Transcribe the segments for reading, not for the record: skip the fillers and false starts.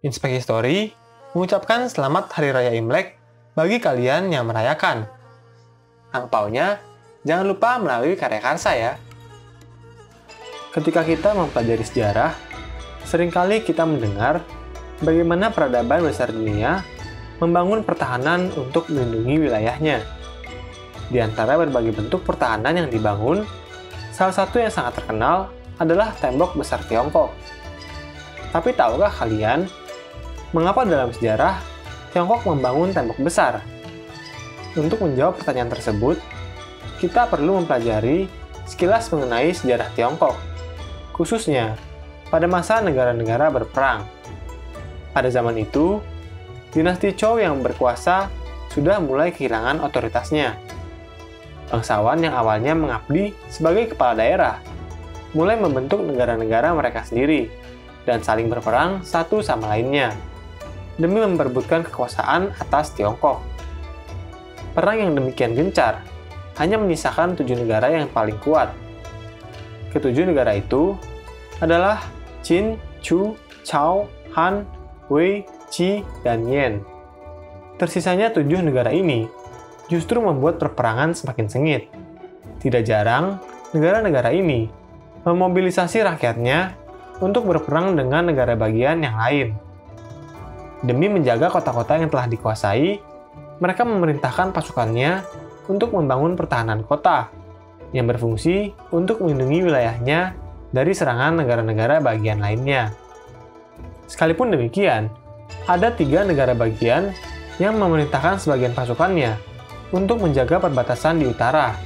Inspeksi Story mengucapkan selamat Hari Raya Imlek bagi kalian yang merayakan. Angpaonya jangan lupa melalui karya karsa ya. Ketika kita mempelajari sejarah, seringkali kita mendengar bagaimana peradaban besar dunia membangun pertahanan untuk melindungi wilayahnya. Di antara berbagai bentuk pertahanan yang dibangun, salah satu yang sangat terkenal adalah tembok besar Tiongkok. Tapi tahukah kalian, mengapa dalam sejarah Tiongkok membangun tembok besar? Untuk menjawab pertanyaan tersebut, kita perlu mempelajari sekilas mengenai sejarah Tiongkok, khususnya pada masa negara-negara berperang. Pada zaman itu, dinasti Zhou yang berkuasa sudah mulai kehilangan otoritasnya. Bangsawan yang awalnya mengabdi sebagai kepala daerah mulai membentuk negara-negara mereka sendiri dan saling berperang satu sama lainnya demi memperebutkan kekuasaan atas Tiongkok. Perang yang demikian gencar hanya menyisakan 7 negara yang paling kuat. Ketujuh negara itu adalah Qin, Chu, Cao, Han, Wei, Qi, dan Yan. Tersisanya 7 negara ini justru membuat perperangan semakin sengit. Tidak jarang, negara-negara ini memobilisasi rakyatnya untuk berperang dengan negara bagian yang lain. Demi menjaga kota-kota yang telah dikuasai, mereka memerintahkan pasukannya untuk membangun pertahanan kota yang berfungsi untuk melindungi wilayahnya dari serangan negara-negara bagian lainnya. Sekalipun demikian, ada 3 negara bagian yang memerintahkan sebagian pasukannya untuk menjaga perbatasan di utara.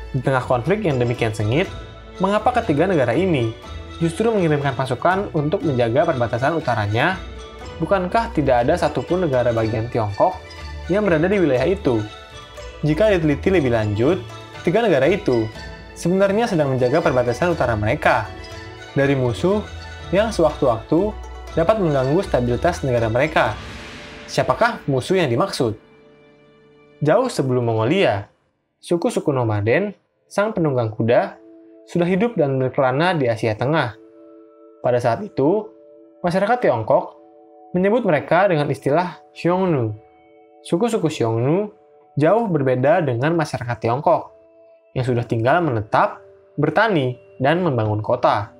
Di tengah konflik yang demikian sengit, mengapa ketiga negara ini justru mengirimkan pasukan untuk menjaga perbatasan utaranya? Bukankah tidak ada satupun negara bagian Tiongkok yang berada di wilayah itu? Jika diteliti lebih lanjut, 3 negara itu sebenarnya sedang menjaga perbatasan utara mereka dari musuh yang sewaktu-waktu dapat mengganggu stabilitas negara mereka. Siapakah musuh yang dimaksud? Jauh sebelum Mongolia, suku-suku nomaden, sang penunggang kuda, sudah hidup dan berkelana di Asia Tengah. Pada saat itu, masyarakat Tiongkok menyebut mereka dengan istilah Xiongnu. Suku-suku Xiongnu jauh berbeda dengan masyarakat Tiongkok yang sudah tinggal menetap, bertani, dan membangun kota.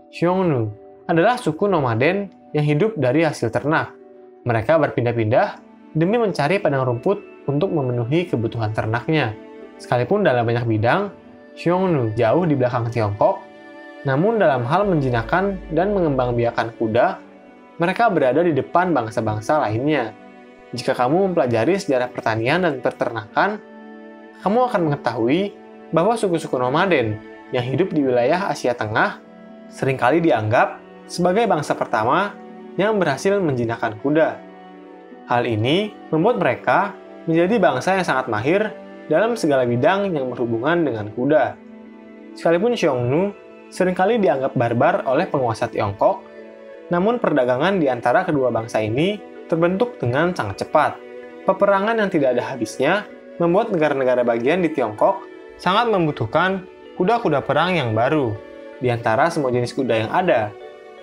Xiongnu adalah suku nomaden yang hidup dari hasil ternak. Mereka berpindah-pindah demi mencari padang rumput untuk memenuhi kebutuhan ternaknya. Sekalipun dalam banyak bidang, Xiongnu jauh di belakang Tiongkok, namun dalam hal menjinakkan dan mengembangbiakan kuda, mereka berada di depan bangsa-bangsa lainnya. Jika kamu mempelajari sejarah pertanian dan peternakan, kamu akan mengetahui bahwa suku-suku nomaden yang hidup di wilayah Asia Tengah seringkali dianggap sebagai bangsa pertama yang berhasil menjinakkan kuda. Hal ini membuat mereka menjadi bangsa yang sangat mahir dalam segala bidang yang berhubungan dengan kuda. Sekalipun Xiongnu seringkali dianggap barbar oleh penguasa Tiongkok, namun perdagangan di antara kedua bangsa ini terbentuk dengan sangat cepat. Peperangan yang tidak ada habisnya membuat negara-negara bagian di Tiongkok sangat membutuhkan kuda-kuda perang yang baru. Di antara semua jenis kuda yang ada,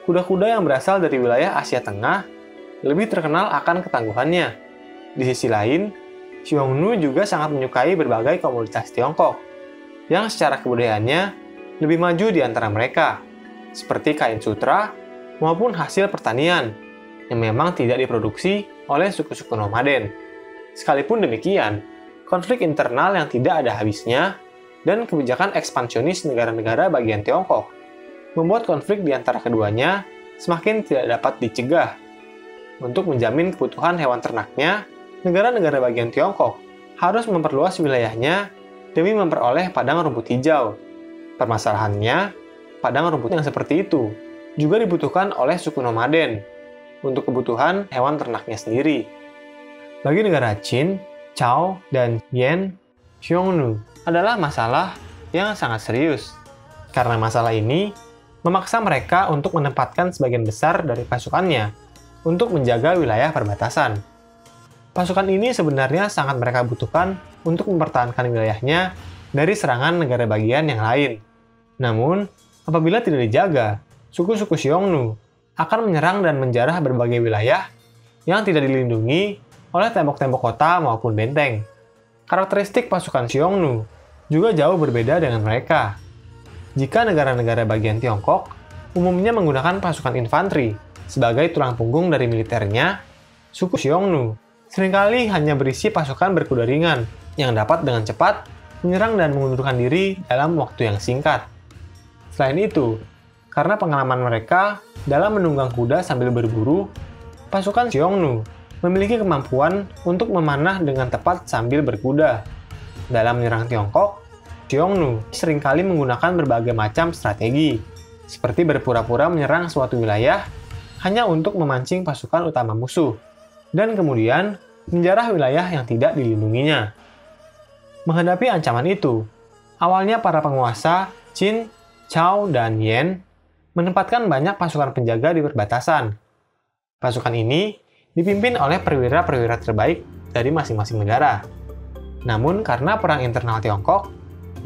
kuda-kuda yang berasal dari wilayah Asia Tengah lebih terkenal akan ketangguhannya. Di sisi lain, Xiongnu juga sangat menyukai berbagai komoditas Tiongkok yang secara kebudayaannya lebih maju di antara mereka, seperti kain sutra maupun hasil pertanian yang memang tidak diproduksi oleh suku-suku nomaden. Sekalipun demikian, konflik internal yang tidak ada habisnya dan kebijakan ekspansionis negara-negara bagian Tiongkok membuat konflik di antara keduanya semakin tidak dapat dicegah. Untuk menjamin kebutuhan hewan ternaknya, negara-negara bagian Tiongkok harus memperluas wilayahnya demi memperoleh padang rumput hijau. Permasalahannya, padang rumput yang seperti itu juga dibutuhkan oleh suku nomaden untuk kebutuhan hewan ternaknya sendiri. Bagi negara Qin, Cao, dan Yan, Xiongnu adalah masalah yang sangat serius. Karena masalah ini memaksa mereka untuk menempatkan sebagian besar dari pasukannya untuk menjaga wilayah perbatasan. Pasukan ini sebenarnya sangat mereka butuhkan untuk mempertahankan wilayahnya dari serangan negara bagian yang lain. Namun, apabila tidak dijaga, suku-suku Xiongnu akan menyerang dan menjarah berbagai wilayah yang tidak dilindungi oleh tembok-tembok kota maupun benteng. Karakteristik pasukan Xiongnu juga jauh berbeda dengan mereka. Jika negara-negara bagian Tiongkok umumnya menggunakan pasukan infanteri sebagai tulang punggung dari militernya, suku Xiongnu seringkali hanya berisi pasukan berkuda ringan yang dapat dengan cepat menyerang dan mengundurkan diri dalam waktu yang singkat. Selain itu, karena pengalaman mereka dalam menunggang kuda sambil berburu, pasukan Xiongnu memiliki kemampuan untuk memanah dengan tepat sambil berkuda. Dalam menyerang Tiongkok, Xiongnu seringkali menggunakan berbagai macam strategi, seperti berpura-pura menyerang suatu wilayah hanya untuk memancing pasukan utama musuh, dan kemudian menjarah wilayah yang tidak dilindunginya. Menghadapi ancaman itu, awalnya para penguasa Qin, Cao, dan Yan menempatkan banyak pasukan penjaga di perbatasan. Pasukan ini dipimpin oleh perwira-perwira terbaik dari masing-masing negara. Namun karena perang internal Tiongkok,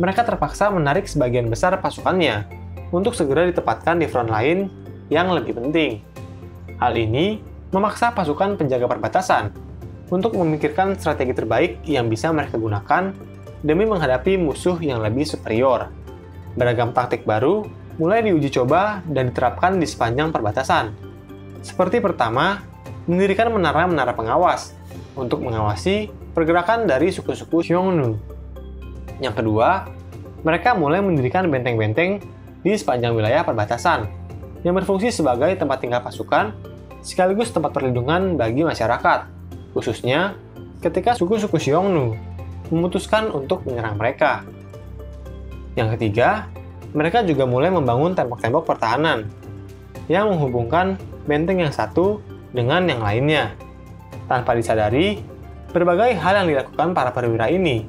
mereka terpaksa menarik sebagian besar pasukannya untuk segera ditempatkan di front lain yang lebih penting. Hal ini memaksa pasukan penjaga perbatasan untuk memikirkan strategi terbaik yang bisa mereka gunakan demi menghadapi musuh yang lebih superior. Beragam taktik baru mulai diuji coba dan diterapkan di sepanjang perbatasan. Seperti pertama, mendirikan menara-menara pengawas untuk mengawasi pergerakan dari suku-suku Xiongnu. Yang kedua, mereka mulai mendirikan benteng-benteng di sepanjang wilayah perbatasan yang berfungsi sebagai tempat tinggal pasukan sekaligus tempat perlindungan bagi masyarakat, khususnya ketika suku-suku Xiongnu memutuskan untuk menyerang mereka. Yang ketiga, mereka juga mulai membangun tembok-tembok pertahanan yang menghubungkan benteng yang satu dengan yang lainnya. Tanpa disadari, berbagai hal yang dilakukan para perwira ini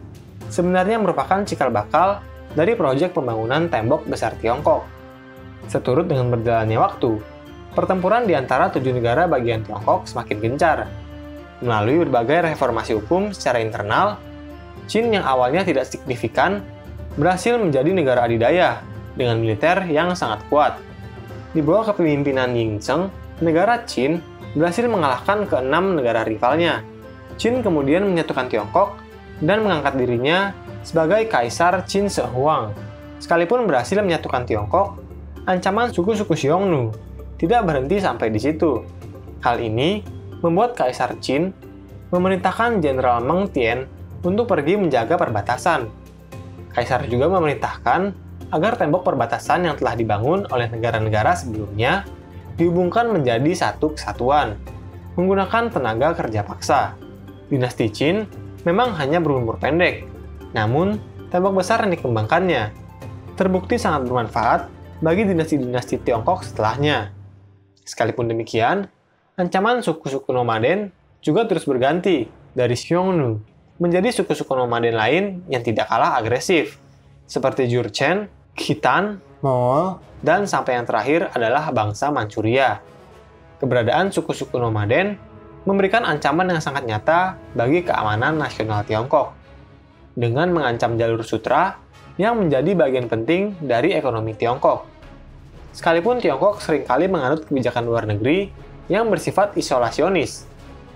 sebenarnya merupakan cikal bakal dari proyek pembangunan tembok besar Tiongkok. Seturut dengan berjalannya waktu, pertempuran di antara 7 negara bagian Tiongkok semakin gencar. Melalui berbagai reformasi hukum secara internal, Qin yang awalnya tidak signifikan berhasil menjadi negara adidaya dengan militer yang sangat kuat. Di bawah kepemimpinan Ying Zheng, negara Qin berhasil mengalahkan ke-6 negara rivalnya. Qin kemudian menyatukan Tiongkok dan mengangkat dirinya sebagai Kaisar Qin Shi Huang. Sekalipun berhasil menyatukan Tiongkok, ancaman suku-suku Xiongnu tidak berhenti sampai di situ. Hal ini membuat Kaisar Qin memerintahkan Jenderal Meng Tian untuk pergi menjaga perbatasan. Kaisar juga memerintahkan agar tembok perbatasan yang telah dibangun oleh negara-negara sebelumnya dihubungkan menjadi satu kesatuan, menggunakan tenaga kerja paksa. Dinasti Qin memang hanya berumur pendek, namun tembok besar yang dikembangkannya terbukti sangat bermanfaat bagi dinasti-dinasti Tiongkok setelahnya. Sekalipun demikian, ancaman suku-suku nomaden juga terus berganti dari Xiongnu menjadi suku-suku nomaden lain yang tidak kalah agresif, seperti Jurchen, Khitan, Mongol, dan sampai yang terakhir adalah bangsa Manchuria. Keberadaan suku-suku nomaden memberikan ancaman yang sangat nyata bagi keamanan nasional Tiongkok, dengan mengancam jalur sutra yang menjadi bagian penting dari ekonomi Tiongkok. Sekalipun Tiongkok seringkali menganut kebijakan luar negeri yang bersifat isolasionis,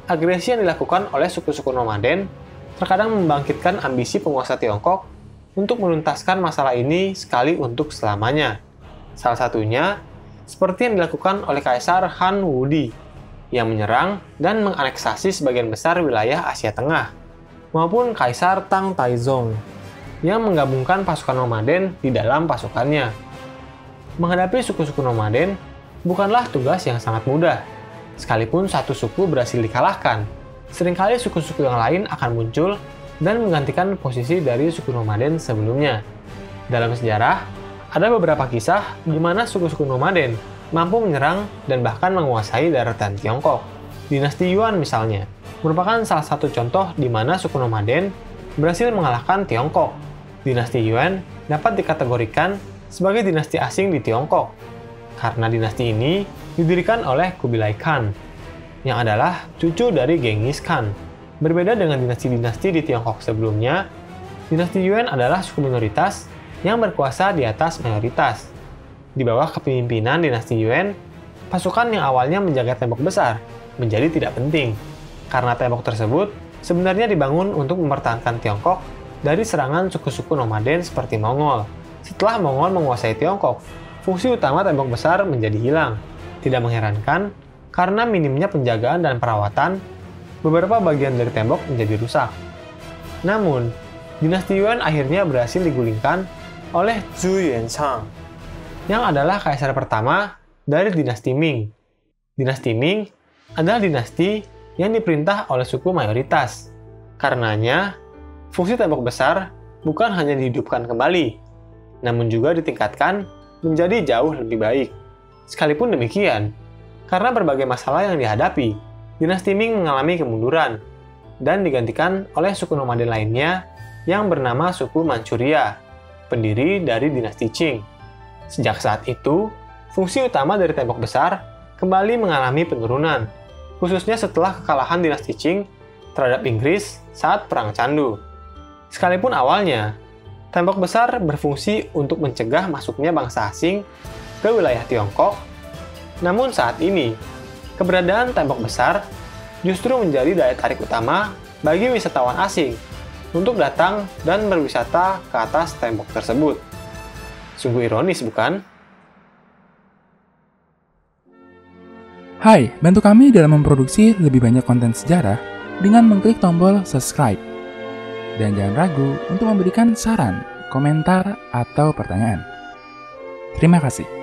agresi yang dilakukan oleh suku-suku nomaden terkadang membangkitkan ambisi penguasa Tiongkok untuk menuntaskan masalah ini sekali untuk selamanya. Salah satunya, seperti yang dilakukan oleh Kaisar Han Wudi, yang menyerang dan menganeksasi sebagian besar wilayah Asia Tengah, maupun Kaisar Tang Taizong, yang menggabungkan pasukan nomaden di dalam pasukannya. Menghadapi suku-suku nomaden bukanlah tugas yang sangat mudah. Sekalipun satu suku berhasil dikalahkan, seringkali suku-suku yang lain akan muncul dan menggantikan posisi dari suku nomaden sebelumnya. Dalam sejarah, ada beberapa kisah di mana suku-suku nomaden mampu menyerang dan bahkan menguasai daratan Tiongkok. Dinasti Yuan misalnya, merupakan salah satu contoh di mana suku nomaden berhasil mengalahkan Tiongkok. Dinasti Yuan dapat dikategorikan sebagai dinasti asing di Tiongkok, karena dinasti ini didirikan oleh Kubilai Khan, yang adalah cucu dari Genghis Khan. Berbeda dengan dinasti-dinasti di Tiongkok sebelumnya, dinasti Yuan adalah suku minoritas yang berkuasa di atas mayoritas. Di bawah kepemimpinan dinasti Yuan, pasukan yang awalnya menjaga tembok besar menjadi tidak penting, karena tembok tersebut sebenarnya dibangun untuk mempertahankan Tiongkok dari serangan suku-suku nomaden seperti Mongol. Setelah Mongol menguasai Tiongkok, fungsi utama tembok besar menjadi hilang. Tidak mengherankan, karena minimnya penjagaan dan perawatan, beberapa bagian dari tembok menjadi rusak. Namun, dinasti Yuan akhirnya berhasil digulingkan oleh Zhu Yuanzhang, yang adalah kaisar pertama dari dinasti Ming. Dinasti Ming adalah dinasti yang diperintah oleh suku mayoritas. Karenanya, fungsi tembok besar bukan hanya dihidupkan kembali, namun juga ditingkatkan menjadi jauh lebih baik. Sekalipun demikian, karena berbagai masalah yang dihadapi, dinasti Ming mengalami kemunduran dan digantikan oleh suku nomaden lainnya yang bernama suku Manchuria, pendiri dari dinasti Qing. Sejak saat itu, fungsi utama dari tembok besar kembali mengalami penurunan, khususnya setelah kekalahan dinasti Qing terhadap Inggris saat Perang Candu. Sekalipun awalnya, tembok besar berfungsi untuk mencegah masuknya bangsa asing ke wilayah Tiongkok, namun saat ini, keberadaan tembok besar justru menjadi daya tarik utama bagi wisatawan asing untuk datang dan berwisata ke atas tembok tersebut. Sungguh ironis, bukan? Hai, bantu kami dalam memproduksi lebih banyak konten sejarah dengan mengklik tombol subscribe. Dan jangan ragu untuk memberikan saran, komentar, atau pertanyaan. Terima kasih.